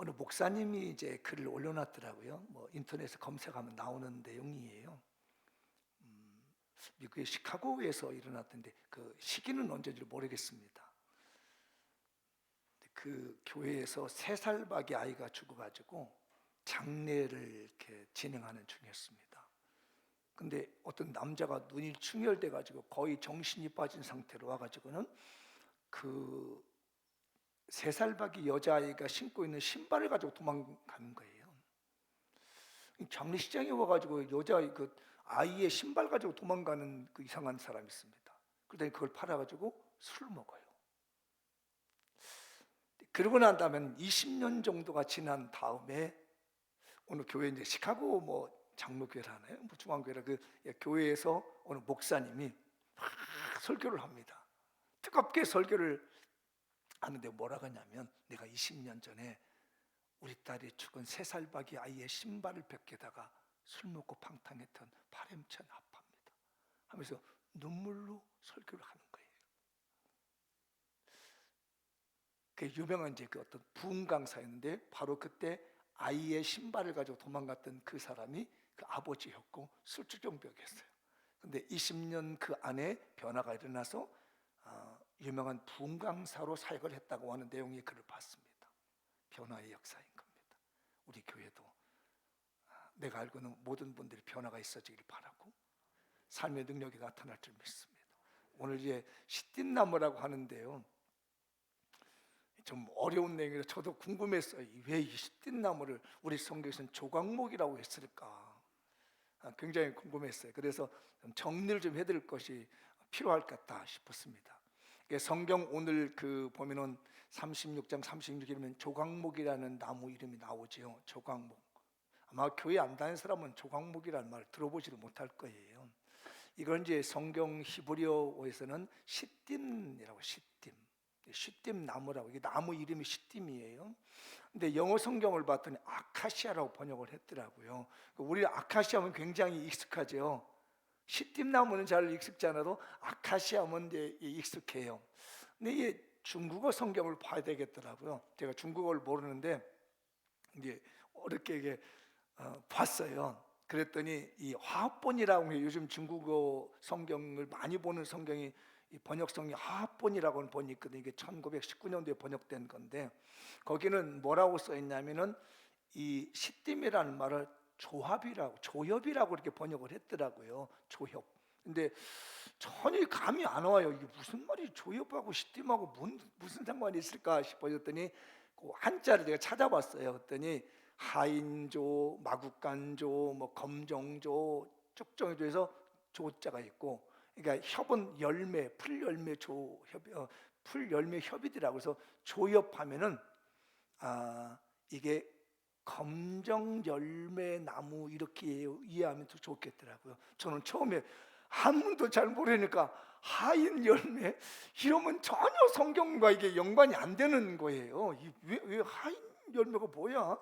어느 목사님이 이제 글을 올려놨더라고요. 뭐 인터넷에 검색하면 나오는 내용이에요. 미국의 시카고에서 일어났던데 그 시기는 언제인지 모르겠습니다. 그 교회에서 3살밖에 아이가 죽어가지고 장례를 이렇게 진행하는 중이었습니다. 근데 어떤 남자가 눈이 충혈돼 가지고 거의 정신이 빠진 상태로 와가지고는 그 3살밖에 여자아이가 신고 있는 신발을 가지고 도망가는 거예요. 장례식장에 와가지고 여자아이 그 아이의 신발 가지고 도망가는 그 이상한 사람이 있습니다. 그러더니 그걸 팔아가지고 술을 먹어요. 그러고 난 다음에 20년 정도가 지난 다음에 어느 교회, 이제 시카고 뭐 장로교회라나요? 뭐 중앙교회라 그 교회에서 어느 목사님이 막 설교를 합니다. 뜨겁게 설교를 하는데 뭐라고 하냐면, 내가 20년 전에 우리 딸이 죽은 3살밖에 아이의 신발을 벗겨다가 술 먹고 팡탕했던 파렴치한 아파입니다 하면서 눈물로 설교를 하는 거예요. 그 유명한 이제 그 어떤 부흥 강사였는데, 바로 그때 아이의 신발을 가지고 도망갔던 그 사람이 그 아버지였고 술주정병이었어요. 근데 20년 그 안에 변화가 일어나서 유명한 부흥 강사로 사역을 했다고 하는 내용의 글을 봤습니다. 변화의 역사인 겁니다. 우리 교회도 내가 알고는 모든 분들이 변화가 있어지길 바라고 삶의 능력이 나타날 줄 믿습니다. 오늘 이제 시띠나무라고 하는데요, 좀 어려운 내용이라 저도 궁금했어요. 왜 이 시띠나무를 우리 성경에서는 조각목이라고 했을까? 굉장히 궁금했어요. 그래서 정리를 좀 해드릴 것이 필요할 것 같다 싶었습니다. 성경 오늘 그 보면은 36장 36절이면 조각목이라는 나무 이름이 나오지요. 조각목. 아마 교회 안 다니는 사람은 조각목이라는 말을 들어보지를 못할 거예요. 이건 이제 성경 히브리어에서는 시딤이라고, 시딤 나무라고. 이게 나무 이름이 시딤이에요. 근데 영어 성경을 봤더니 아카시아라고 번역을 했더라고요. 우리 아카시아면 굉장히 익숙하죠. 시딤나무는 잘 익숙지 않아도 아카시아면 이제 익숙해요. 근데 이게 중국어 성경을 봐야 되겠더라고요. 제가 중국어를 모르는데 이제 어렵게 이게 봤어요. 그랬더니 이 화합본이라고 해요. 요즘 중국어 성경을 많이 보는 성경이 이 번역성이 화합본이라고 보니 있거든요. 이게 1919년도에 번역된 건데, 거기는 뭐라고 써 있냐면은 이 시딤이라는 말을 조합이라고, 조협이라고 이렇게 번역을 했더라고요. 조협. 근데 전혀 감이 안 와요. 이게 무슨 말이 조협하고 시딤하고 무슨 상관이 있을까 싶어졌더니 그 한자를 제가 찾아봤어요. 그랬더니 하인조, 마국간조, 뭐 검정조, 쪽정조에서 조자가 있고, 그러니까 협은 열매, 풀 열매 조협, 풀 열매 협이더라고. 그래서 조협하면은 이게 검정 열매 나무 이렇게 이해하면 더 좋겠더라고요. 저는 처음에 한문도 잘 모르니까 하인 열매 이러면 전혀 성경과 이게 연관이 안 되는 거예요. 왜 하인 열매가 뭐야?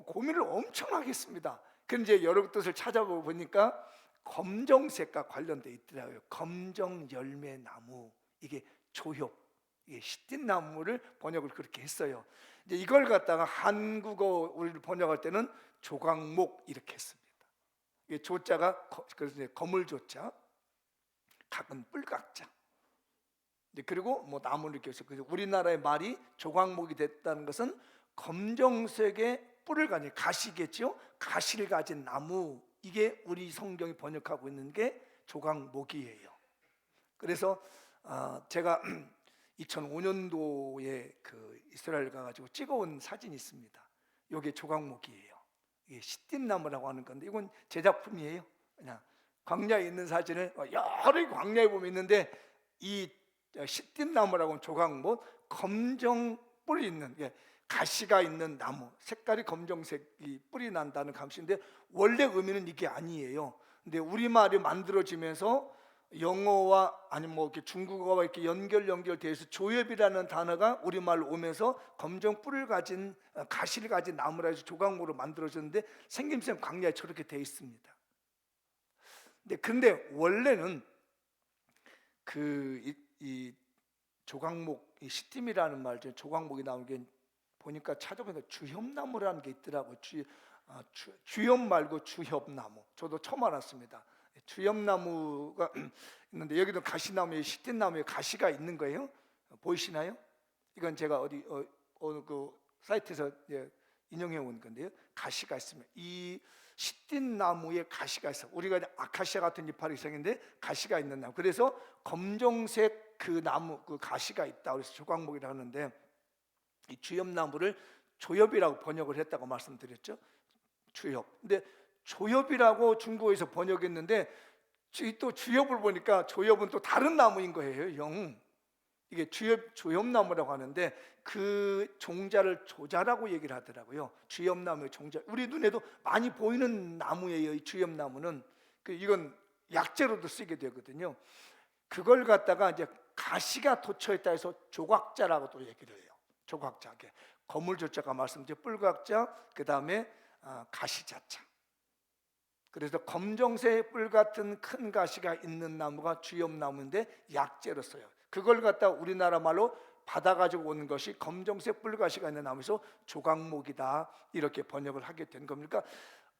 고민을 엄청 하겠습니다. 그런데 이제 여러 뜻을 찾아보니까 검정색과 관련돼 있더라고요. 검정 열매 나무, 이게 조협, 이게 시띠나무를 번역을 그렇게 했어요. 이제 이걸 갖다가 한국어 우리를 번역할 때는 조각목 이렇게 했습니다. 이게 조자가 그래서 거물 조자, 각은 뿔각자. 그리고 뭐 나무를 이렇게 해서, 우리나라의 말이 조각목이 됐다는 것은 검정색의 뿔을 가진, 가시겠죠? 가시를 가진 나무, 이게 우리 성경이 번역하고 있는 게 조각목이에요. 그래서 제가 2005년도에 그 이스라엘 가가지고 찍어온 사진이 있습니다. 이게 조각목이에요. 이게 시딤나무라고 하는 건데, 이건 제 작품이에요. 그냥 광야에 있는 사진을 여러 광야에 보면 있는데, 이 시딤나무라고 하는 조각목, 검정 뿔이 있는, 가시가 있는 나무, 색깔이 검정색이 뿔이 난다는 감시인데, 원래 의미는 이게 아니에요. 근데 우리말이 만들어지면서 영어와 아니면 뭐 이렇게 중국어와 이렇게 연결돼서 조협이라는 단어가 우리말로 오면서 검정 뿔을 가진, 가시를 가진 나무라 해서 조각목으로 만들어졌는데, 생김새는 광야에 저렇게 돼 있습니다. 근데 원래는 이 조각목, 이 시딤이라는 말, 조각목이 나온 게 보니까 찾아보니까 주협나무라는 게 있더라고요. 주협 말고 주협나무. 저도 처음 알았습니다. 주협나무가 있는데 여기도 가시나무에 시띠나무에 가시가 있는 거예요. 보이시나요? 이건 제가 어느 그 사이트에서 인용해 온 건데요. 가시가 있습니다. 이 시띠나무에 가시가 있어. 우리가 아카시아 같은 이파리 생긴데 가시가 있는 나무. 그래서 검정색 그 나무 그 가시가 있다. 그래서 조각목이라고 하는데 이 주협나무를 조협이라고 번역을 했다고 말씀드렸죠. 주협. 근데 조협이라고 중국어에서 번역했는데 또 주협을 보니까 조협은 또 다른 나무인 거예요. 이게 조협나무라고 하는데 그 종자를 조자라고 얘기를 하더라고요. 주협나무의 종자. 우리 눈에도 많이 보이는 나무예요. 이 주협나무는 이건 약재로도 쓰게 되거든요. 그걸 갖다가 이제 가시가 돋쳐 있다 해서 조각자라고 또 얘기를 해요. 조각자. 거물조자가 말씀드린 뿔각자, 그 다음에 가시자자. 그래서 검정색 뿔 같은 큰 가시가 있는 나무가 주협나무인데 약재로 써요. 그걸 갖다 우리나라 말로 받아가지고 오는 것이 검정색 뿔가시가 있는 나무에서 조각목이다 이렇게 번역을 하게 된 겁니까?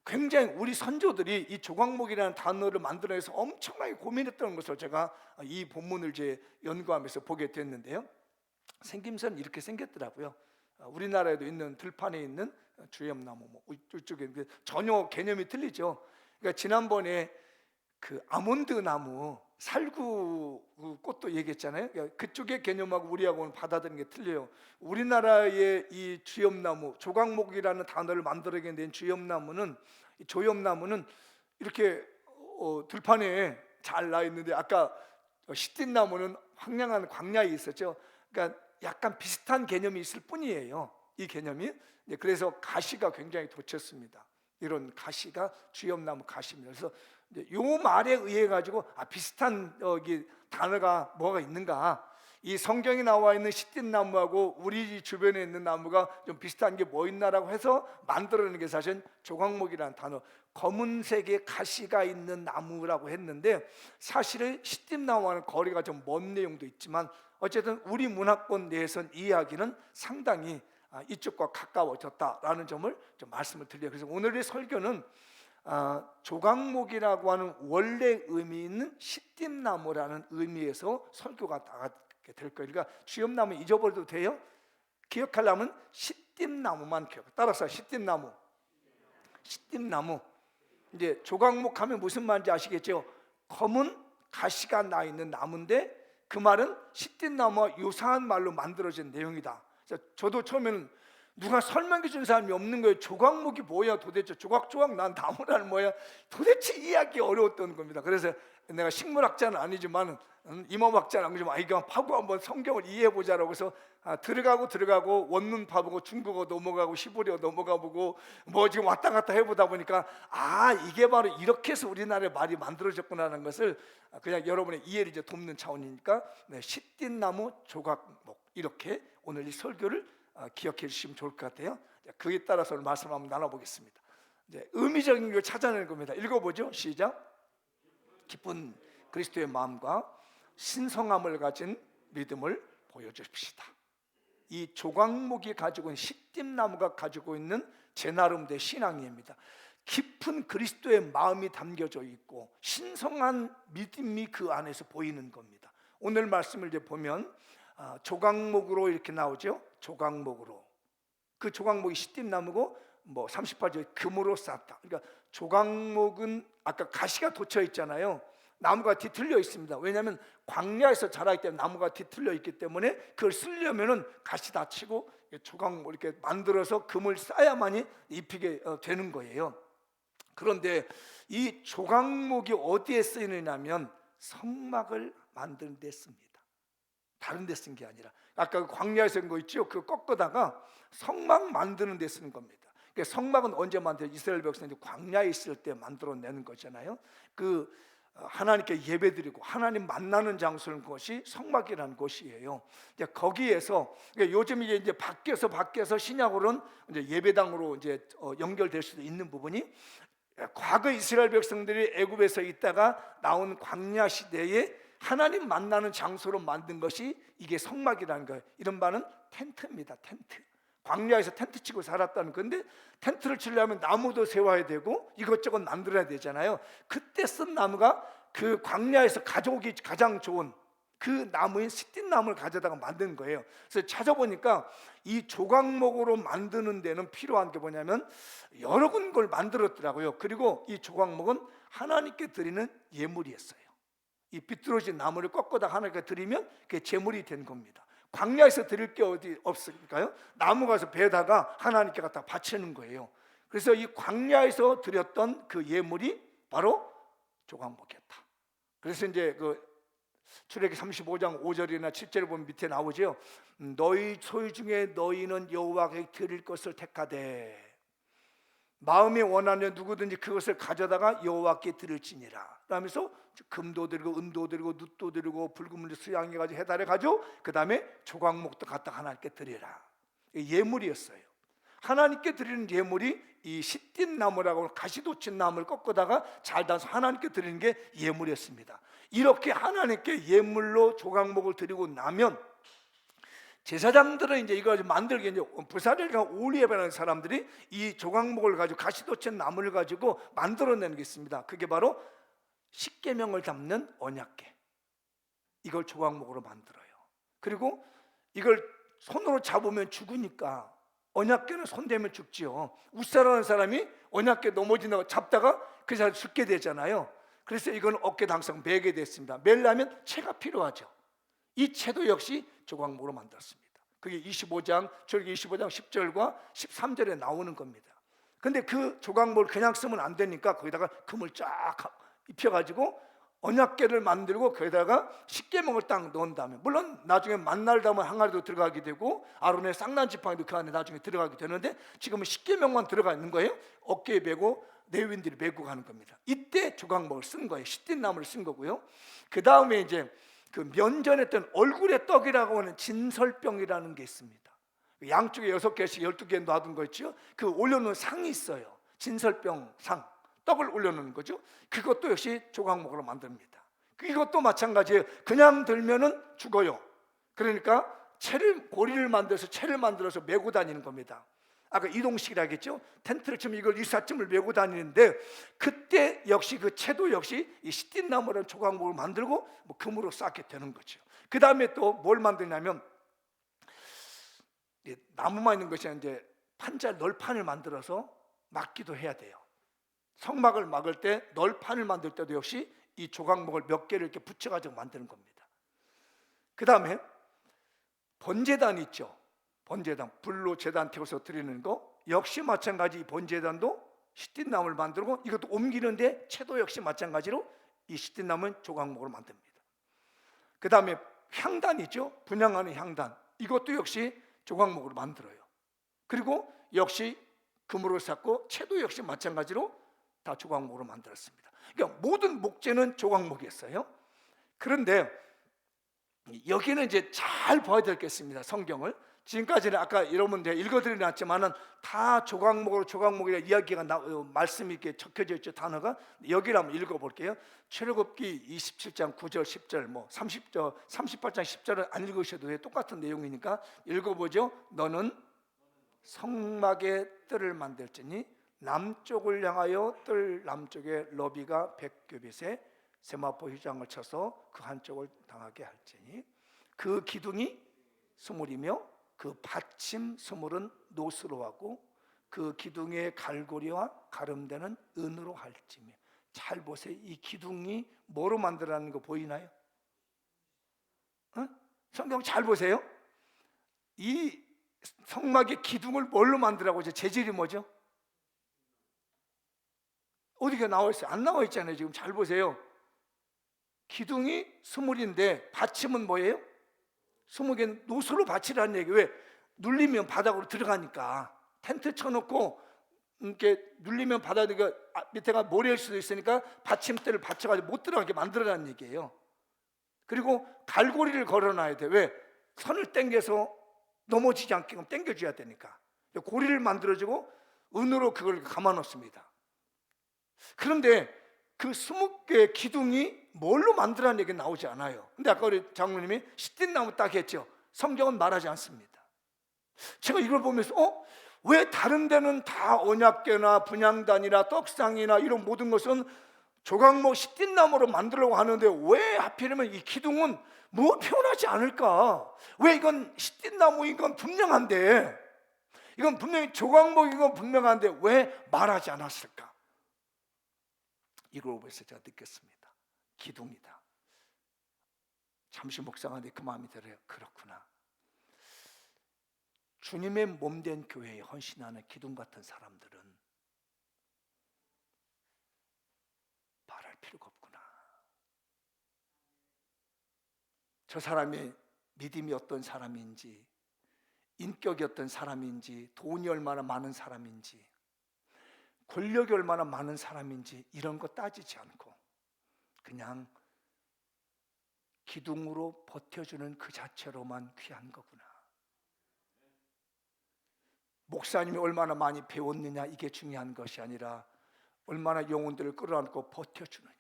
굉장히 우리 선조들이 이 조각목이라는 단어를 만들어내서 엄청나게 고민했던 것을 제가 이 본문을 이제 연구하면서 보게 됐는데요. 생김새는 이렇게 생겼더라고요. 우리나라에도 있는 들판에 있는 주협나무 이쪽에 전혀 개념이 틀리죠. 그러니까 지난번에 그 아몬드 나무 살구 꽃도 얘기했잖아요. 그러니까 그쪽의 개념하고 우리하고는 받아들이는 게 틀려요. 우리나라의 이 주협나무, 조각목이라는 단어를 만들어낸 주협나무는, 이 조협나무는 이렇게 들판에 잘 나 있는데 아까 시띠나무는 황량한 광야에 있었죠. 그러니까 약간 비슷한 개념이 있을 뿐이에요. 이 개념이. 그래서 가시가 굉장히 돋쳤습니다. 이런 가시가 주협나무 가시입니다. 그래서 요 말에 의해 가지고 비슷한 단어가 뭐가 있는가? 이 성경에 나와 있는 시띠나무하고 우리 주변에 있는 나무가 좀 비슷한 게 뭐 있나라고 해서 만들어내는 게 사실 조각목이라는 단어, 검은색의 가시가 있는 나무라고 했는데 사실은 시띠나무와는 거리가 좀 먼 내용도 있지만 어쨌든 우리 문화권 내에선 이 이야기는 상당히 이쪽과 가까워졌다라는 점을 좀 말씀을 드려요. 그래서 오늘의 설교는 조각목이라고 하는 원래 의미 있는 시띠나무라는 의미에서 설교가 나가게 될 거예요. 그러니까 주협나무 잊어버려도 돼요. 기억하려면 시띠나무만 기억. 따라서 시띠나무. 이제 조각목 하면 무슨 말인지 아시겠죠? 검은 가시가 나 있는 나무인데 그 말은 시띠나무와 유사한 말로 만들어진 내용이다. 저도 처음에는 누가 설명해 준 사람이 없는 거예요. 조각목이 뭐야 도대체, 조각 난 나무라는 뭐야, 도대체 이해하기 어려웠던 겁니다. 그래서 내가 식물학자는 아니지만 임업학자는 아니지만 이거 파고 한번 성경을 이해해 보자라고 해서 들어가고 원문 파보고 중국어 넘어가고 히브리어 넘어가 보고 뭐 지금 왔다 갔다 해보다 보니까 이게 바로 이렇게 해서 우리나라의 말이 만들어졌구나라는 것을 그냥 여러분의 이해를 이제 돕는 차원이니까 시띠나무 조각목 이렇게 오늘 이 설교를 기억해 주시면 좋을 것 같아요. 그에 따라서 말씀 한번 나눠보겠습니다. 이제 의미적인 걸 찾아내는 겁니다. 읽어보죠. 시작. 기쁜 그리스도의 마음과 신성함을 가진 믿음을 보여주십시다. 이 조각목이 가지고 있는 시띠나무가 가지고 있는 제 나름대로 신앙입니다. 깊은 그리스도의 마음이 담겨져 있고 신성한 믿음이 그 안에서 보이는 겁니다. 오늘 말씀을 이제 보면 조각목으로 이렇게 나오죠. 조각목으로. 그 조각목이 시띠나무고 38절 금으로 쌌다. 그러니까 조각목은 아까 가시가 돋쳐 있잖아요. 나무가 뒤틀려 있습니다. 왜냐하면 광야에서 자라기 때문에 나무가 뒤틀려 있기 때문에 그걸 쓰려면은 가시 다 치고 조각목 이렇게 만들어서 금을 싸야만이 입히게 되는 거예요. 그런데 이 조각목이 어디에 쓰이느냐면 성막을 만드는 데 씁니다. 다른 데 쓴 게 아니라 아까 그 광야에 쓴 거 있죠? 그거 꺾어다가 성막 만드는 데 쓰는 겁니다. 그러니까 성막은 언제 만들어요? 이스라엘 백성들이 광야에 있을 때 만들어내는 거잖아요. 그 하나님께 예배드리고 하나님 만나는 장소는 것이 성막이라는 곳이에요. 거기에서 그러니까 요즘 이제 밖에서 신약으로는 이제 예배당으로 이제 연결될 수도 있는 부분이 과거 이스라엘 백성들이 애굽에서 있다가 나온 광야 시대에 하나님 만나는 장소로 만든 것이 이게 성막이라는 거예요. 이런 바는 텐트입니다. 텐트. 광야에서 텐트 치고 살았다는 건데, 텐트를 치려면 나무도 세워야 되고 이것저것 만들어야 되잖아요. 그때 쓴 나무가 그 광야에서 가져오기 가장 좋은 그 나무인 시띠 나무를 가져다가 만든 거예요. 그래서 찾아보니까 이 조각목으로 만드는 데는 필요한 게 뭐냐면 여러 걸 만들었더라고요. 그리고 이 조각목은 하나님께 드리는 예물이었어요. 이 비뚤어진 나무를 꺾어다 하나님께 드리면 그게 제물이 된 겁니다. 광야에서 드릴 게 어디 없을까요? 나무 가서 베다가 하나님께 갖다 바치는 거예요. 그래서 이 광야에서 드렸던 그 예물이 바로 조각목이었다. 그래서 이제 그 출애굽기 35장 5절이나 7절을 보면 밑에 나오죠. 너희 소유 중에 너희는 여호와께 드릴 것을 택하되 마음이 원하는 누구든지 그것을 가져다가 여호와께 드릴지니라 라면서 금도 드리고 은도 드리고 눕도 드리고 붉은 물로 수양해가지고 해달해가지고 그 다음에 조각목도 갖다 하나님께 드리라. 예물이었어요. 하나님께 드리는 예물이 이 시띠 나무라고 가시돋친 나무를 꺾어다가 잘 다서 하나님께 드리는 게 예물이었습니다. 이렇게 하나님께 예물로 조각목을 드리고 나면 제사장들은 이제 이걸 만들기 이제 부사렐과 올리에바라는 사람들이 이 조각목을 가지고 가시돋친 나무를 가지고 만들어내는 게 있습니다. 그게 바로 십계명을 담는 언약궤. 이걸 조각목으로 만들어요. 그리고 이걸 손으로 잡으면 죽으니까 언약궤는 손대면 죽지요. 웃사라는 사람이 언약궤 넘어진다고 잡다가 그 사람 죽게 되잖아요. 그래서 이건 어깨에 항상 매게 됐습니다. 매려면 채가 필요하죠. 이 채도 역시 조각목으로 만들었습니다. 그게 25장, 출애굽기 25장 10절과 13절에 나오는 겁니다. 근데 그 조각목을 그냥 쓰면 안 되니까 거기다가 금을 쫙 입혀가지고 언약궤를 만들고 거기다가 십계명을 딱 넣은 다음에, 물론 나중에 만날 담은 항아리도 들어가게 되고 아론의 쌍난 지팡이도 그 안에 나중에 들어가게 되는데 지금은 십계명만 들어가 있는 거예요. 어깨에 메고 레위인들이 메고 가는 겁니다. 이때 조각목을 쓴 거예요. 시띠 나무를 쓴 거고요. 그 다음에 이제 그 면전했던 얼굴의 떡이라고 하는 진설병이라는 게 있습니다. 양쪽에 6개씩 12개 놔둔 거 있죠. 그 올려놓은 상이 있어요. 진설병 상, 떡을 올려놓는 거죠. 그것도 역시 조각목으로 만듭니다. 이것도 마찬가지예요. 그냥 들면은 죽어요. 그러니까 고리를 만들어서 채를 만들어서 메고 다니는 겁니다. 아까 이동식이라 했죠. 텐트를 치면 이걸 일사쯤을 메고 다니는데 그때 역시 그 채도 역시 이 시띠나무라는 조각목을 만들고 뭐 금으로 쌓게 되는 거죠. 그 다음에 또 뭘 만드냐면 나무만 있는 것이 아니라 이제 판자 널판을 만들어서 막기도 해야 돼요. 성막을 막을 때 널판을 만들 때도 역시 이 조각목을 몇 개를 이렇게 붙여가지고 만드는 겁니다. 그 다음에 번제단 있죠. 번제단, 불로 제단 태워서 드리는 거 역시 마찬가지. 이 번제단도 시띠나무를 만들고 이것도 옮기는데 채도 역시 마찬가지로 이 시띠나무는 조각목으로 만듭니다. 그 다음에 향단 있죠. 분향하는 향단, 이것도 역시 조각목으로 만들어요. 그리고 역시 금으로 쌓고 채도 역시 마찬가지로 다 조각목으로 만들었습니다. 그러니까 모든 목재는 조각목이었어요. 그런데 여기는 이제 잘 봐야 되겠습니다. 성경을 지금까지는 아까 여러분들 읽어드리지 않지만은 다 조각목이라 이야기가 말씀이 이렇게 적혀져 있죠. 단어가. 여기를 한번 읽어볼게요. 출애굽기 27장 9절 10절 뭐 30절 38장 10절은 안 읽으셔도 돼요. 똑같은 내용이니까 읽어보죠. 너는 성막의 뜰을 만들지니 남쪽을 향하여 뜰 남쪽에 너비가 100규빗에 세마포 휘장을 쳐서 그 한쪽을 당하게 할지니 그 기둥이 스물이며 그 받침 스물은 노스로 하고 그 기둥의 갈고리와 가름대는 은으로 할지며. 잘 보세요. 이 기둥이 뭐로 만들어라는 거 보이나요? 성경 잘 보세요. 이 성막의 기둥을 뭘로 만들라고 하죠? 재질이 뭐죠? 어디가 나와 있어요? 안 나와 있잖아요. 지금 잘 보세요. 기둥이 스물인데 받침은 뭐예요? 20개 노수로 받치라는 얘기. 왜? 눌리면 바닥으로 들어가니까. 텐트 쳐놓고 이렇게 눌리면 바닥에 밑에가 모래일 수도 있으니까 받침대를 받쳐가지고 못 들어가게 만들어라는 얘기예요. 그리고 갈고리를 걸어놔야 돼. 왜? 선을 당겨서 넘어지지 않게끔 당겨줘야 되니까. 고리를 만들어주고 은으로 그걸 감아놓습니다. 그런데 그 20개의 기둥이 뭘로 만들라는 얘기가 나오지 않아요. 근데 아까 우리 장로님이 시띠나무 딱 했죠. 성경은 말하지 않습니다. 제가 이걸 보면서 왜 다른 데는 다 언약궤나 분향단이나 떡상이나 이런 모든 것은 조각목 시띠나무로 만들려고 하는데 왜 하필이면 이 기둥은 뭐 표현하지 않을까? 왜 이건 시띠나무인 건 분명한데, 이건 분명히 조각목인 건 분명한데 왜 말하지 않았을까? 이걸 보면서 제가 느꼈습니다. 기둥이다. 잠시 묵상하는데 그 마음이 들어요. 그렇구나. 주님의 몸된 교회에 헌신하는 기둥 같은 사람들은 말할 필요가 없구나. 저 사람이 믿음이 어떤 사람인지, 인격이 어떤 사람인지, 돈이 얼마나 많은 사람인지, 권력이 얼마나 많은 사람인지 이런 거 따지지 않고 그냥 기둥으로 버텨주는 그 자체로만 귀한 거구나. 목사님이 얼마나 많이 배웠느냐 이게 중요한 것이 아니라 얼마나 영혼들을 끌어안고 버텨주느냐,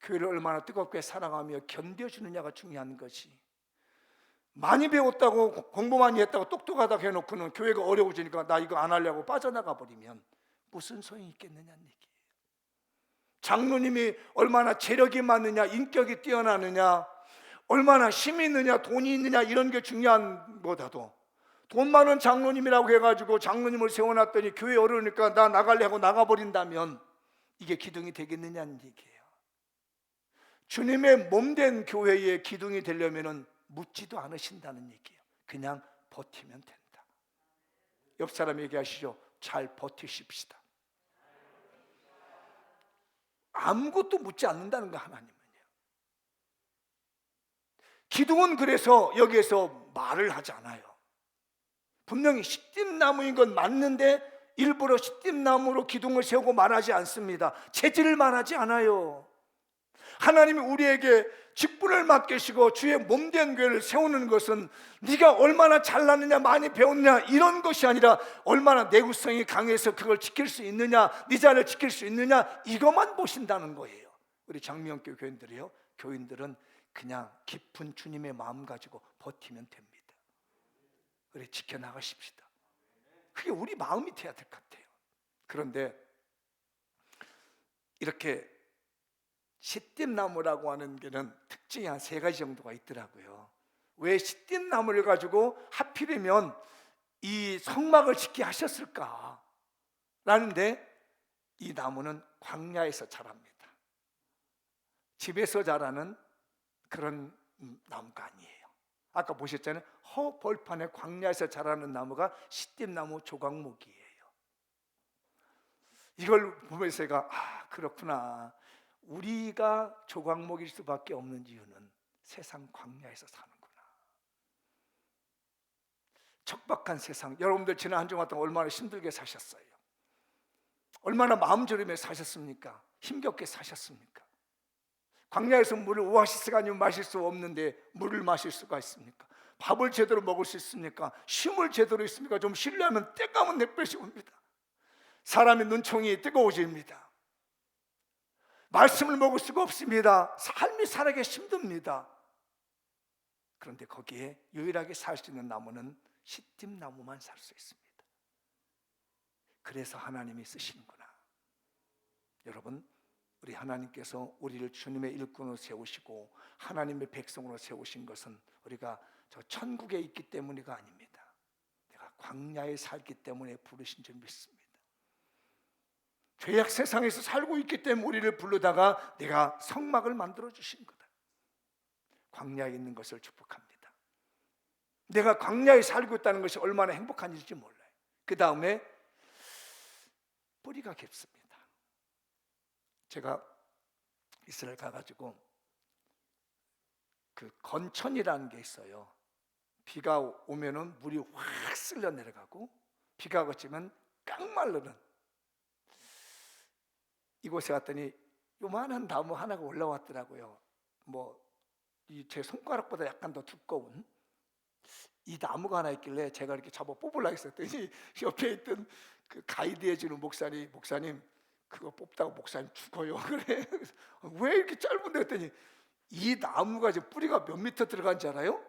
교회를 얼마나 뜨겁게 사랑하며 견뎌주느냐가 중요한 것이, 많이 배웠다고 공부 많이 했다고 똑똑하다고 해놓고는 교회가 어려워지니까 나 이거 안 하려고 빠져나가 버리면 무슨 소용이 있겠느냐는 얘기예요. 장로님이 얼마나 재력이 많느냐, 인격이 뛰어나느냐, 얼마나 힘이 있느냐, 돈이 있느냐 이런 게 중요한 보다도 돈 많은 장로님이라고 해가지고 장로님을 세워놨더니 교회 어려우니까 나 나갈래 하고 나가버린다면 이게 기둥이 되겠느냐는 얘기예요. 주님의 몸된 교회의 기둥이 되려면 묻지도 않으신다는 얘기예요. 그냥 버티면 된다. 옆 사람 얘기하시죠. 잘 버티십시다. 아무것도 묻지 않는다는 거 하나님은요. 기둥은 그래서 여기에서 말을 하지 않아요. 분명히 시띠나무인 건 맞는데 일부러 시띠나무로 기둥을 세우고 말하지 않습니다. 재질을 말하지 않아요. 하나님이 우리에게 직분을 맡기시고 주의 몸된 교회를 세우는 것은 네가 얼마나 잘났느냐, 많이 배웠냐 이런 것이 아니라 얼마나 내구성이 강해서 그걸 지킬 수 있느냐, 네 자리를 지킬 수 있느냐 이것만 보신다는 거예요. 우리 장미영교 교인들이요, 교인들은 그냥 깊은 주님의 마음 가지고 버티면 됩니다. 우리 지켜나가십시다. 그게 우리 마음이 돼야 될 것 같아요. 그런데 이렇게 시띠나무라고 하는 게는 특징이 한 3가지 정도가 있더라고요. 왜 시띠나무를 가지고 하필이면 이 성막을 짓게 하셨을까? 라는데 이 나무는 광야에서 자랍니다. 집에서 자라는 그런 나무가 아니에요. 아까 보셨잖아요. 허벌판에 광야에서 자라는 나무가 시띠나무 조각목이에요. 이걸 보면서 제가 그렇구나. 우리가 조각목일 수밖에 없는 이유는 세상 광야에서 사는구나. 척박한 세상. 여러분들 지난 한 주간 동안 얼마나 힘들게 사셨어요? 얼마나 마음 졸이며 사셨습니까? 힘겹게 사셨습니까? 광야에서 물을 오아시스가 아니면 마실 수 없는데 물을 마실 수가 있습니까? 밥을 제대로 먹을 수 있습니까? 쉼을 제대로 있습니까? 좀 쉬려면 때까면 넷볕이 옵니다. 사람의 눈총이 뜨거워집니다. 말씀을 먹을 수가 없습니다. 삶이 살아가기 힘듭니다. 그런데 거기에 유일하게 살 수 있는 나무는 시띠나무만 살 수 있습니다. 그래서 하나님이 쓰시는구나. 여러분, 우리 하나님께서 우리를 주님의 일꾼으로 세우시고 하나님의 백성으로 세우신 것은 우리가 저 천국에 있기 때문이가 아닙니다. 내가 광야에 살기 때문에 부르신 줄 믿습니다. 죄악 세상에서 살고 있기 때문에 우리를 부르다가 내가 성막을 만들어 주신 거다. 광야에 있는 것을 축복합니다. 내가 광야에 살고 있다는 것이 얼마나 행복한 일인지 몰라요. 그 다음에 뿌리가 깊습니다. 제가 이스라엘 가가지고 그 건천이라는 게 있어요. 비가 오면은 물이 확 쓸려 내려가고 비가 그치면 깡말르는 이곳에 갔더니 요만한 나무 하나가 올라왔더라고요. 제 손가락보다 약간 더 두꺼운 이 나무가 하나 있길래 제가 이렇게 잡아 뽑으려고 했더니 옆에 있던 그 가이드 해주는 목사님 그거 뽑다가 목사님 죽어요. 그래. 왜 이렇게 짧은데 했더니 이 나무가 이제 뿌리가 몇 미터 들어간지 알아요?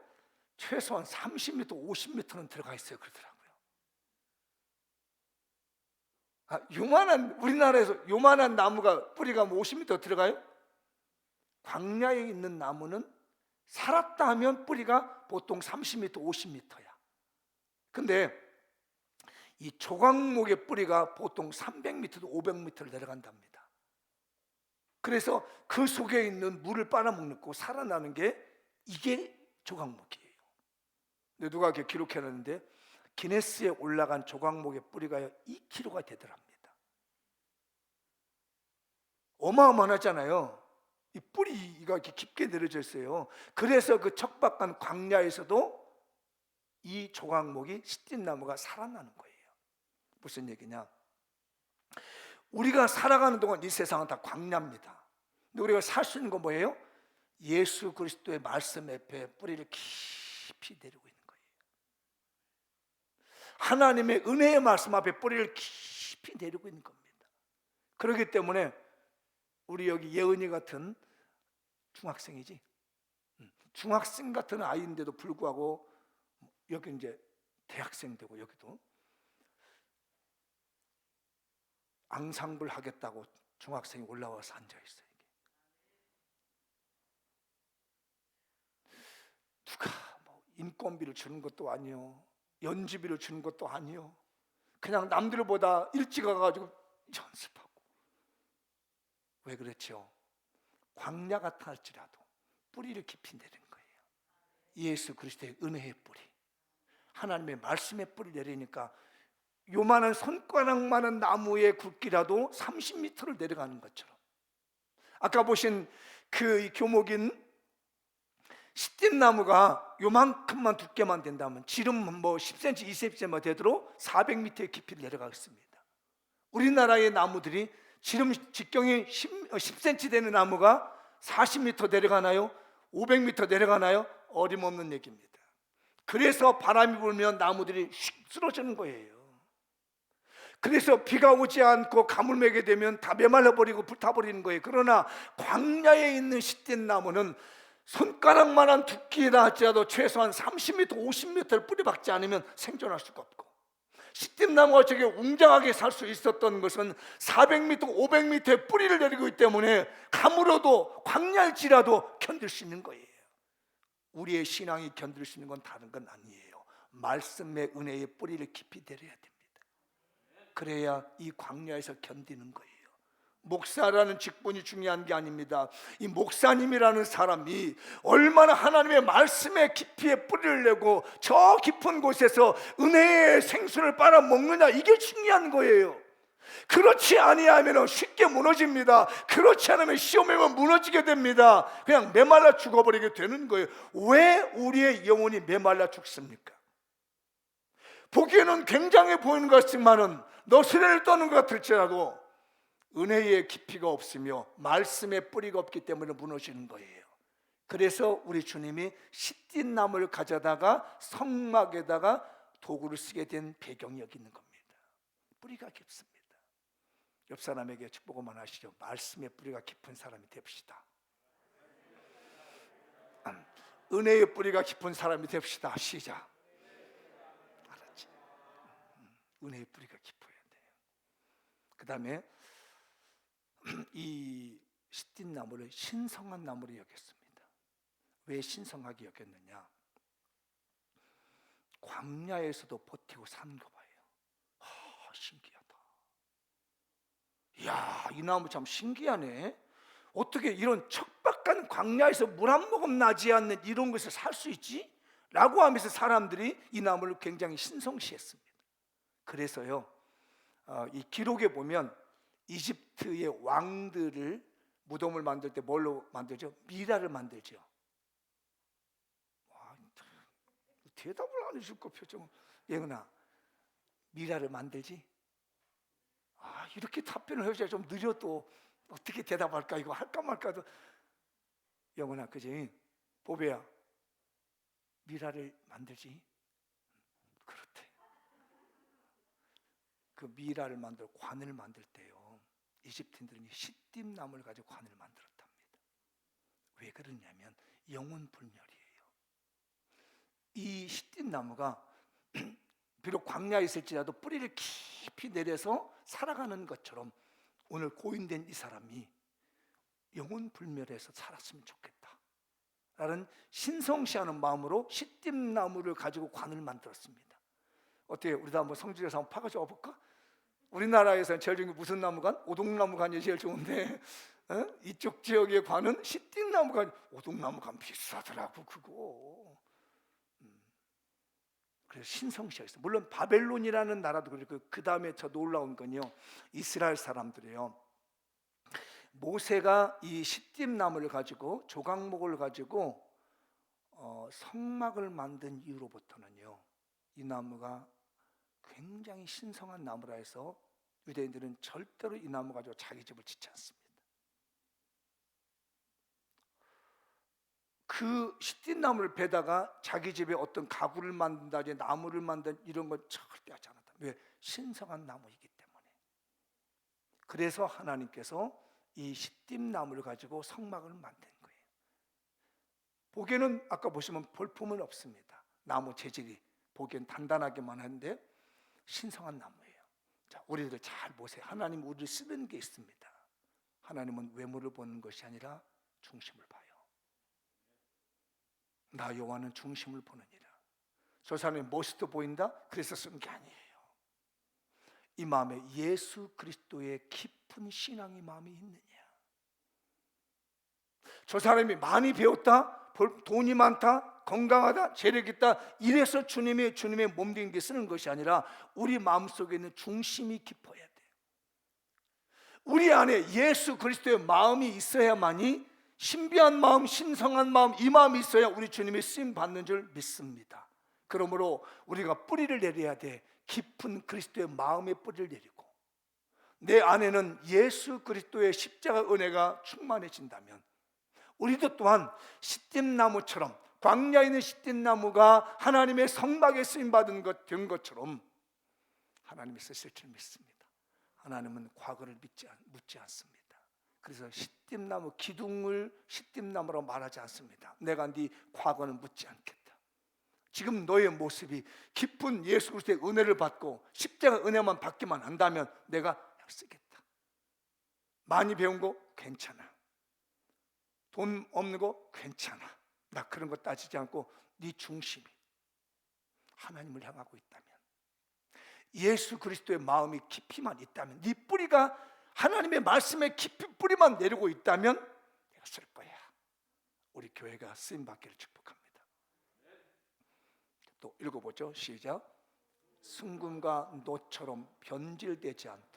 최소한 30m, 50m는 들어가 있어요 그러더라고요. 우리나라에서 요만한 나무가 뿌리가 50m 들어가요? 광야에 있는 나무는 살았다 하면 뿌리가 보통 30m, 50m야. 근데 이 조각목의 뿌리가 보통 300m도 500m를 내려간답니다. 그래서 그 속에 있는 물을 빨아먹고 살아나는 게 이게 조각목이에요. 근데 누가 이렇게 기록해놨는데 기네스에 올라간 조각목의 뿌리가 2kg가 되더랍니다. 어마어마하잖아요. 이 뿌리가 이렇게 깊게 내려져 있어요. 그래서 그 척박한 광야에서도 이 조각목이 시띠나무가 살아나는 거예요. 무슨 얘기냐? 우리가 살아가는 동안 이 세상은 다 광야입니다. 근데 우리가 살 수 있는 건 뭐예요? 예수 그리스도의 말씀 앞에 뿌리를 깊이 내리고 있는 거예요. 하나님의 은혜의 말씀 앞에 뿌리를 깊이 내리고 있는 겁니다. 그렇기 때문에 우리 여기 예은이 같은 중학생이지, 중학생 같은 아이인데도 불구하고 여기 이제 대학생 되고 여기도 앙상블 하겠다고 중학생이 올라와서 앉아 있어요. 누가 뭐 인건비를 주는 것도 아니요, 연주비를 주는 것도 아니요, 그냥 남들보다 일찍 와가지고 연습하고. 왜 그렇죠? 광야 같아 할지라도 뿌리를 깊이 내리는 거예요. 예수 그리스도의 은혜의 뿌리, 하나님의 말씀의 뿌리 내리니까 요만한 손가락만한 나무의 굵기라도 30m를 내려가는 것처럼, 아까 보신 그 교목인 시띠나무가 요만큼만 두께만 된다면 지름 뭐 10cm, 20cm만 되도록 400m의 깊이를 내려가겠습니다. 우리나라의 나무들이 지름 직경이 10cm 되는 나무가 40m 내려가나요? 500m 내려가나요? 어림없는 얘기입니다. 그래서 바람이 불면 나무들이 휙 쓰러지는 거예요. 그래서 비가 오지 않고 가물매게 되면 다 메말라버리고 불타버리는 거예요. 그러나 광야에 있는 시띠나무는 손가락만한 두께라 할지라도 최소한 30m, 50m를 뿌리박지 않으면 생존할 수가 없고, 시띠나무가 저게 웅장하게 살 수 있었던 것은 400m, 500m의 뿌리를 내리고 있기 때문에 가물어도 광야일지라도 견딜 수 있는 거예요. 우리의 신앙이 견딜 수 있는 건 다른 건 아니에요. 말씀의 은혜의 뿌리를 깊이 내려야 됩니다. 그래야 이 광야에서 견디는 거예요. 목사라는 직분이 중요한 게 아닙니다. 이 목사님이라는 사람이 얼마나 하나님의 말씀의 깊이에 뿌리를 내고 저 깊은 곳에서 은혜의 생수를 빨아먹느냐, 이게 중요한 거예요. 그렇지 아니하면 쉽게 무너집니다. 그렇지 않으면 시험에만 무너지게 됩니다. 그냥 메말라 죽어버리게 되는 거예요. 왜 우리의 영혼이 메말라 죽습니까? 보기에는 굉장해 보이는 것 같지만은 너스레를 떠는 것 같을지라도 은혜의 깊이가 없으며 말씀의 뿌리가 없기 때문에 무너지는 거예요. 그래서 우리 주님이 시띠나무를 가져다가 성막에다가 도구를 쓰게 된 배경이 여기 있는 겁니다. 뿌리가 깊습니다. 옆 사람에게 축복을 하시죠. 말씀의 뿌리가 깊은 사람이 됩시다. 은혜의 뿌리가 깊은 사람이 됩시다. 시작. 알았지? 은혜의 뿌리가 깊어야 돼요. 그 다음에 이 시띠나무를 신성한 나무로 여겼습니다. 왜 신성하게 여겼느냐? 광야에서도 버티고 사는 거 봐요. 신기하다. 이야, 이 나무 참 신기하네. 어떻게 이런 척박한 광야에서 물 한 모금 나지 않는 이런 곳에 살 수 있지? 라고 하면서 사람들이 이 나무를 굉장히 신성시했습니다. 그래서요, 이 기록에 보면 이집트의 왕들을 무덤을 만들 때 뭘로 만들죠? 미라를 만들죠. 와, 대답을 안 해줄 거 표정. 예은아, 미라를 만들지? 이렇게 답변을 해줘야 좀 느려도 어떻게 대답할까, 이거 할까 말까도. 영은아, 그지? 보배야, 미라를 만들지? 그렇대. 그 미라를 만들고 관을 만들 때요, 이집트인들은 시띠나무를 가지고 관을 만들었답니다. 왜 그러냐면 영혼불멸이에요. 이 시띠나무가 비록 광야에 있을지라도 뿌리를 깊이 내려서 살아가는 것처럼 오늘 고인된 이 사람이 영혼 불멸해서 살았으면 좋겠다 라는 신성시하는 마음으로 시띠나무를 가지고 관을 만들었습니다. 어때요? 우리도 한번 성질에서 한번 파가지고 와볼까? 우리나라에서는 제일 좋은 게 무슨 나무관? 오동나무관이 제일 좋은데 이쪽 지역의 관은 시띠나무관, 오동나무관 비싸더라고 그거. 그래서 신성시가 있어요. 물론 바벨론이라는 나라도 그렇고 그 다음에 더 놀라운 건요, 이스라엘 사람들이에요. 모세가 이 시띠나무를 가지고 조각목을 가지고 성막을 만든 이후로부터는요, 이 나무가 굉장히 신성한 나무라 해서 유대인들은 절대로 이 나무 가지고 자기 집을 짓지 않습니다. 그 시띠나무를 베다가 자기 집에 어떤 가구를 만든다든지 나무를 만든 이런 건 절대 하지 않았다. 왜? 신성한 나무이기 때문에. 그래서 하나님께서 이 시띠나무를 가지고 성막을 만든 거예요. 보기에는 아까 보시면 볼품은 없습니다. 나무 재질이 보기엔 단단하게만 한데 신성한 나무예요. 자, 우리들 잘 보세요. 하나님 우리를 쓰는 게 있습니다. 하나님은 외모를 보는 것이 아니라 중심을 봐요. 나 여호와는 중심을 보느니라. 저 사람이 멋있어 보인다? 그래서 쓴 게 아니에요. 이 마음에 예수 그리스도의 깊은 신앙의 마음이 있느냐. 저 사람이 많이 배웠다? 돈이 많다? 건강하다? 재력 있다? 이래서 주님의 몸된 게 쓰는 것이 아니라 우리 마음속에 있는 중심이 깊어야 돼요. 우리 안에 예수 그리스도의 마음이 있어야만이, 신비한 마음, 신성한 마음, 이 마음이 있어야 우리 주님의 쓰임 받는 줄 믿습니다. 그러므로 우리가 뿌리를 내려야 돼. 깊은 그리스도의 마음의 뿌리를 내리고 내 안에는 예수 그리스도의 십자가 은혜가 충만해진다면 우리도 또한 시띠나무처럼, 광야에 있는 시띠나무가 하나님의 성막에 쓰임받은 것 된 것처럼 하나님이 쓰실 줄 믿습니다. 하나님은 과거를 묻지 않습니다. 그래서 시띠나무 기둥을 시띠나무라고 말하지 않습니다. 내가 네 과거는 묻지 않겠다. 지금 너의 모습이 깊은 예수 그리스도의 은혜를 받고 십자가 은혜만 받기만 한다면 내가 쓰겠다. 많이 배운 거 괜찮아. 돈 없는 거 괜찮아. 나 그런 거 따지지 않고 네 중심이 하나님을 향하고 있다면, 예수 그리스도의 마음이 깊이만 있다면, 네 뿌리가 하나님의 말씀에 깊이 뿌리만 내리고 있다면 내가 쓸 거야. 우리 교회가 쓰임받기를 축복합니다. 또 읽어보죠. 시작. 순금과 노처럼 변질되지 않도록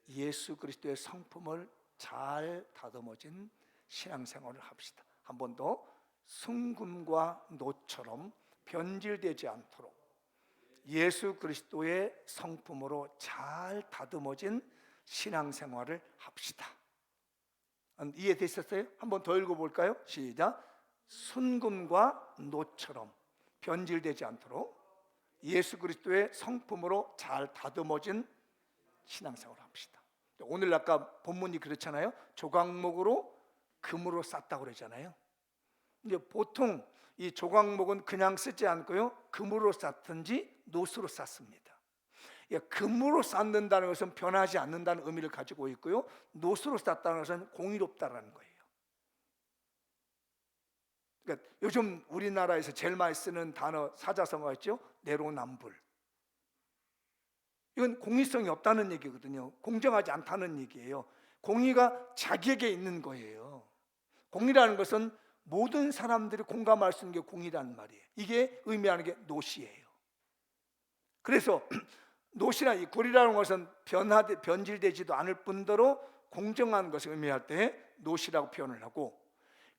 예수 그리스도의 성품을 잘 다듬어진 신앙생활을 합시다. 한 번 더. 순금과 노처럼 변질되지 않도록 예수 그리스도의 성품으로 잘 다듬어진 신앙생활을 합시다. 이해되셨어요? 한 번 더 읽어볼까요? 시작. 순금과 노처럼 변질되지 않도록 예수 그리스도의 성품으로 잘 다듬어진 신앙생활을 합시다. 오늘 아까 본문이 그렇잖아요. 조각목으로 금으로 쌌다고 그러잖아요. 이제 보통 이 조각목은 그냥 쓰지 않고요, 금으로 쌌든지 노수로 쌌습니다. 금으로 쌓는다는 것은 변하지 않는다는 의미를 가지고 있고요, 노수로 쌌다는 것은 공의롭다라는 거예요. 그러니까 요즘 우리나라에서 제일 많이 쓰는 단어 사자성어가 있죠. 내로남불. 이건 공의성이 없다는 얘기거든요. 공정하지 않다는 얘기예요. 공의가 자기에게 있는 거예요. 공의라는 것은 모든 사람들이 공감할 수 있는 게 공의라는 말이에요. 이게 의미하는 게 노시예요. 그래서 노시나 이 굴이라는 것은 변질되지도 않을 뿐더러 공정한 것을 의미할 때 노시라고 표현을 하고,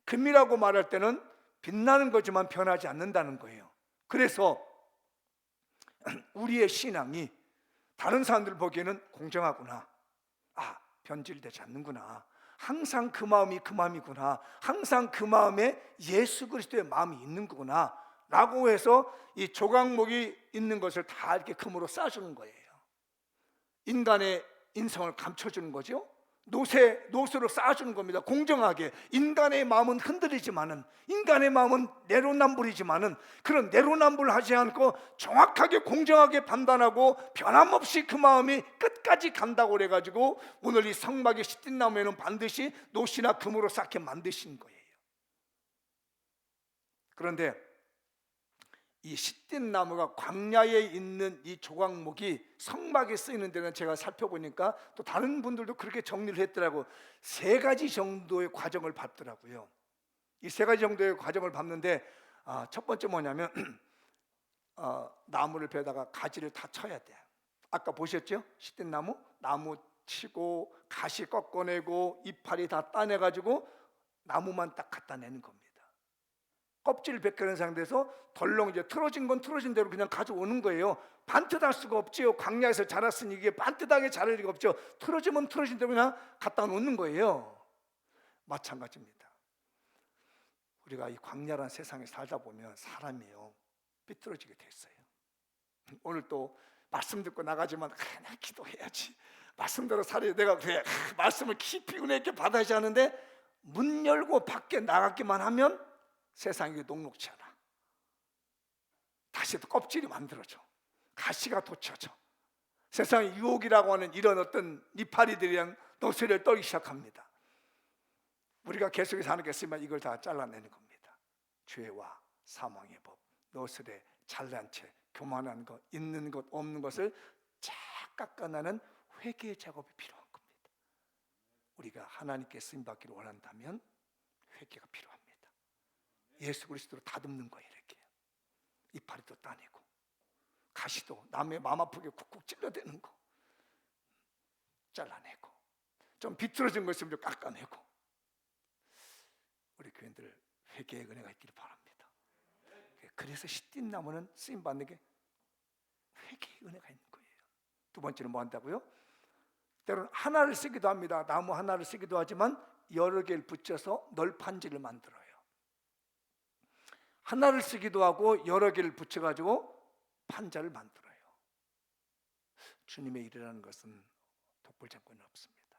금이라고 말할 때는 빛나는 거지만 변하지 않는다는 거예요. 그래서 우리의 신앙이 다른 사람들 보기에는 공정하구나, 변질되지 않는구나, 항상 그 마음이 그 마음이구나, 항상 그 마음에 예수 그리스도의 마음이 있는 거구나 라고 해서 이 조각목이 있는 것을 다 이렇게 금으로 싸주는 거예요. 인간의 인성을 감춰주는 거죠. 노수로 쌓아주는 겁니다. 공정하게. 인간의 마음은 흔들리지만은, 인간의 마음은 내로남불이지만은, 그런 내로남불하지 않고 정확하게 공정하게 판단하고 변함없이 그 마음이 끝까지 간다고 그래가지고 오늘 이 성막의 시띠나무에는 반드시 노시나 금으로 쌓게 만드신 거예요. 그런데 이 시띠나무가 광야에 있는 이 조각목이 성막에 쓰이는 데는 제가 살펴보니까 또 다른 분들도 그렇게 정리를 했더라고. 3가지 정도의 과정을 밟더라고요. 이 3가지 정도의 과정을 밟는데, 첫 번째 뭐냐면 나무를 베다가 가지를 다 쳐야 돼. 아까 보셨죠? 시띠나무 나무 치고 가시 꺾어내고 이파리 다 따내가지고 나무만 딱 갖다 내는 겁니다. 껍질을 벗겨낸 상태에서 덜렁 이제 틀어진 건 틀어진 대로 그냥 가져오는 거예요. 반듯할 수가 없지요. 광야에서 자랐으니 이게 반듯하게 자랄 리가 없죠. 틀어지면 틀어진 대로 그냥 갖다 놓는 거예요. 마찬가지입니다. 우리가 이 광야란 세상에 살다 보면 사람이요 삐뚤어지게 됐어요. 오늘 또 말씀 듣고 나가지만 그래 나 기도해야지, 말씀대로 살아야 내가 그래 말씀을 깊이 은혜 있게 받아야지 하는데 문 열고 밖에 나가기만 하면 세상이 녹록지 않아. 다시 또 껍질이 만들어져. 가시가 돋쳐져. 세상의 유혹이라고 하는 이런 어떤 이파리들이랑 노쇠를 떨기 시작합니다. 우리가 계속해서 하는 게 있으면 이걸 다 잘라내는 겁니다. 죄와 사망의 법, 노쇠에 잘난 채, 교만한 것, 있는 것, 없는 것을 쫙 깎아내는 회개 작업이 필요한 겁니다. 우리가 하나님께 쓰임받기를 원한다면 회개가 필요합니다. 예수 그리스도로 다듬는 거예요. 이렇게 이파리도 따내고 가시도 남의 마음 아프게 쿡쿡 찔러대는 거 잘라내고 좀 비틀어진 거 있으면 좀 깎아내고. 우리 교인들 회개의 은혜가 있기를 바랍니다. 그래서 시띠나무는 쓰임받는 게 회개의 은혜가 있는 거예요. 두 번째는 뭐 한다고요? 때로는 하나를 쓰기도 합니다. 나무 하나를 쓰기도 하지만 여러 개를 붙여서 널판지를 만들어요. 하나를 쓰기도 하고 여러 개를 붙여가지고 판자를 만들어요. 주님의 일이라는 것은 독불장군은 없습니다.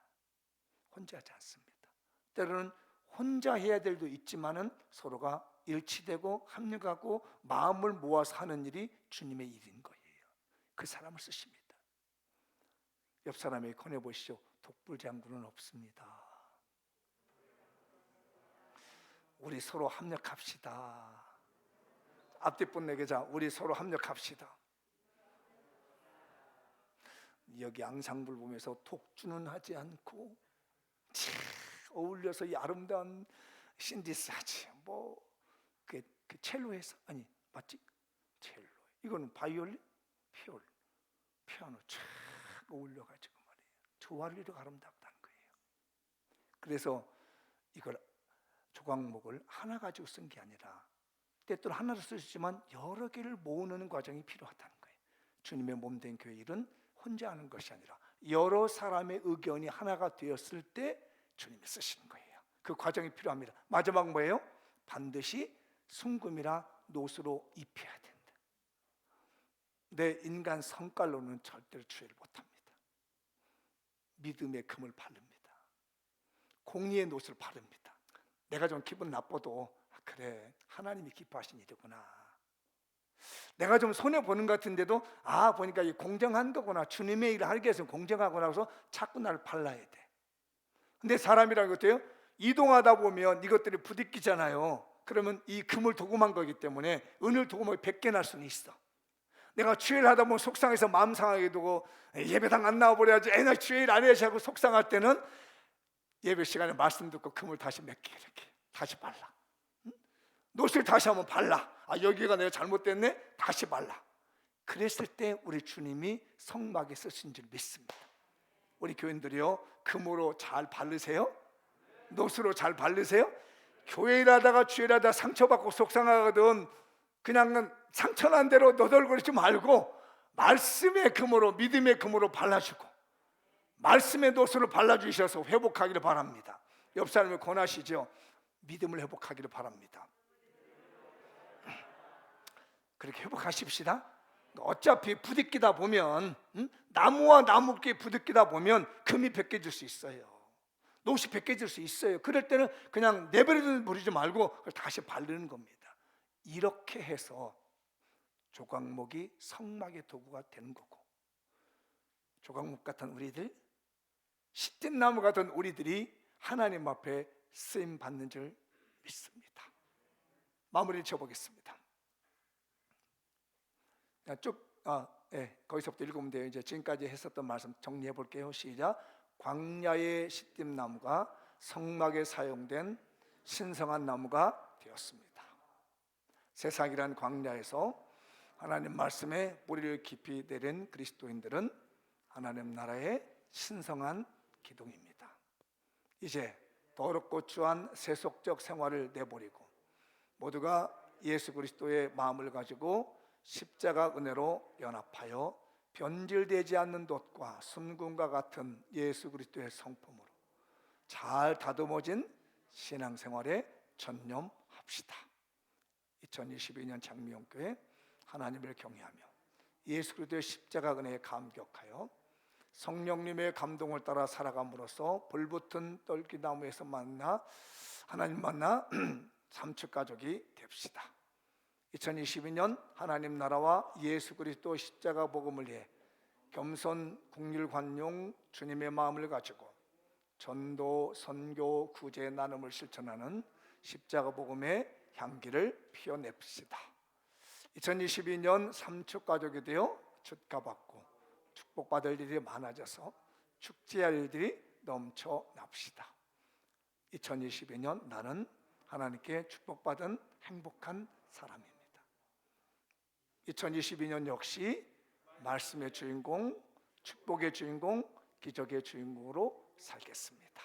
혼자 하지 않습니다. 때로는 혼자 해야 될 일도 있지만은 서로가 일치되고 합력하고 마음을 모아서 하는 일이 주님의 일인 거예요. 그 사람을 쓰십니다. 옆 사람에게 권해보시죠. 독불장군은 없습니다. 우리 서로 합력합시다. 앞뒷분 내게 자, 우리 서로 합력합시다. 여기 앙상블 보면서 독주는 하지 않고 어울려서 이 아름다운 신디스 하지. 그 첼로에서 아니 맞지? 첼로. 이거는 바이올린, 피아노 쫙 어울려가지고 말이에요. 조화를 아름답다는 거예요. 그래서 이걸 조각목을 하나 가지고 쓴 게 아니라 때때로 하나를 쓰시지만 여러 개를 모으는 과정이 필요하다는 거예요. 주님의 몸된 교회 일은 혼자 하는 것이 아니라 여러 사람의 의견이 하나가 되었을 때 주님이 쓰시는 거예요. 그 과정이 필요합니다. 마지막 뭐예요? 반드시 순금이라 노수로 입혀야 된다. 내 인간 성깔로는 절대로 주의를 못합니다. 믿음의 금을 바릅니다. 공의의 노수를 바릅니다. 내가 좀 기분 나빠도 그래 하나님이 기뻐하신 일이구나. 내가 좀 손해보는 것 같은데도 보니까 이 공정한 거구나. 주님의 일을 하기 위해서 공정하구나 해서 자꾸 나를 발라야 돼. 근데 사람이라는 것도요, 이동하다 보면 이것들이 부딪히잖아요. 그러면 이 금을 도금한 거기 때문에 은을 도금하게 벗겨날 수는 있어. 내가 주일 하다 보면 속상해서 마음 상하게 두고 예배당 안 나와버려야지, 나 주일 안 해야지 하고 속상할 때는 예배 시간에 말씀 듣고 금을 다시 몇 개 이렇게 다시 발라. 노스를 다시 한번 발라. 여기가 내가 잘못됐네, 다시 발라. 그랬을 때 우리 주님이 성막에 쓰신 줄 믿습니다. 우리 교인들이요, 금으로 잘 바르세요? 노스로 잘 바르세요? 교회 일하다가 주일 하다가 상처받고 속상하거든 그냥 상처난 대로 너덜거리지 말고 말씀의 금으로, 믿음의 금으로 발라주고 말씀의 노스로 발라주셔서 회복하기를 바랍니다. 옆 사람을 권하시죠. 믿음을 회복하기를 바랍니다. 그렇게 회복하십시다. 어차피 부딪히다 보면 나무와 나무끼리 부딪히다 보면 금이 벗겨질 수 있어요. 노시 벗겨질 수 있어요. 그럴 때는 그냥 내버려 버리지 말고 그걸 다시 바르는 겁니다. 이렇게 해서 조각목이 성막의 도구가 되는 거고, 조각목 같은 우리들, 시든 나무 같은 우리들이 하나님 앞에 쓰임 받는 줄 믿습니다. 마무리를 쳐보겠습니다. 거기서부터 읽으면 돼요. 이제 지금까지 했었던 말씀 정리해 볼게요. 시작. 광야의 시띠나무가 성막에 사용된 신성한 나무가 되었습니다. 세상이란 광야에서 하나님 말씀에 뿌리를 깊이 내린 그리스도인들은 하나님 나라의 신성한 기둥입니다. 이제 더럽고 추한 세속적 생활을 내버리고 모두가 예수 그리스도의 마음을 가지고 십자가 은혜로 연합하여 변질되지 않는 돛과 순금과 같은 예수 그리스도의 성품으로 잘 다듬어진 신앙생활에 전념합시다. 2022년 장미영교회 하나님을 경외하며 예수 그리스도의 십자가 은혜에 감격하여 성령님의 감동을 따라 살아감으로써 불붙은 떨기나무에서 하나님 만나 삼축가족이 됩시다. 2022년 하나님 나라와 예수 그리스도 십자가 복음을 위해 겸손 국률관용 주님의 마음을 가지고 전도, 선교, 구제, 나눔을 실천하는 십자가 복음의 향기를 피워냅시다. 2022년 삼축가족이 되어 축가받고 축복받을 일이 많아져서 축제할 일들이 넘쳐납시다. 2022년 나는 하나님께 축복받은 행복한 사람입니다. 2022년 역시 말씀의 주인공, 축복의 주인공, 기적의 주인공으로 살겠습니다.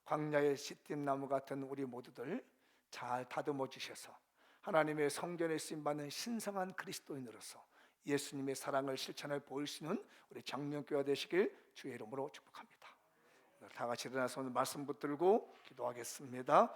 광야의 시띠나무 같은 우리 모두들 잘 다듬어 주셔서 하나님의 성전에 쓰임받는 신성한 그리스도인으로서 예수님의 사랑을 실천해 보일 수 있는 우리 장명교회가 되시길 주의 이름으로 축복합니다. 다 같이 일어나서 오늘 말씀 붙들고 기도하겠습니다.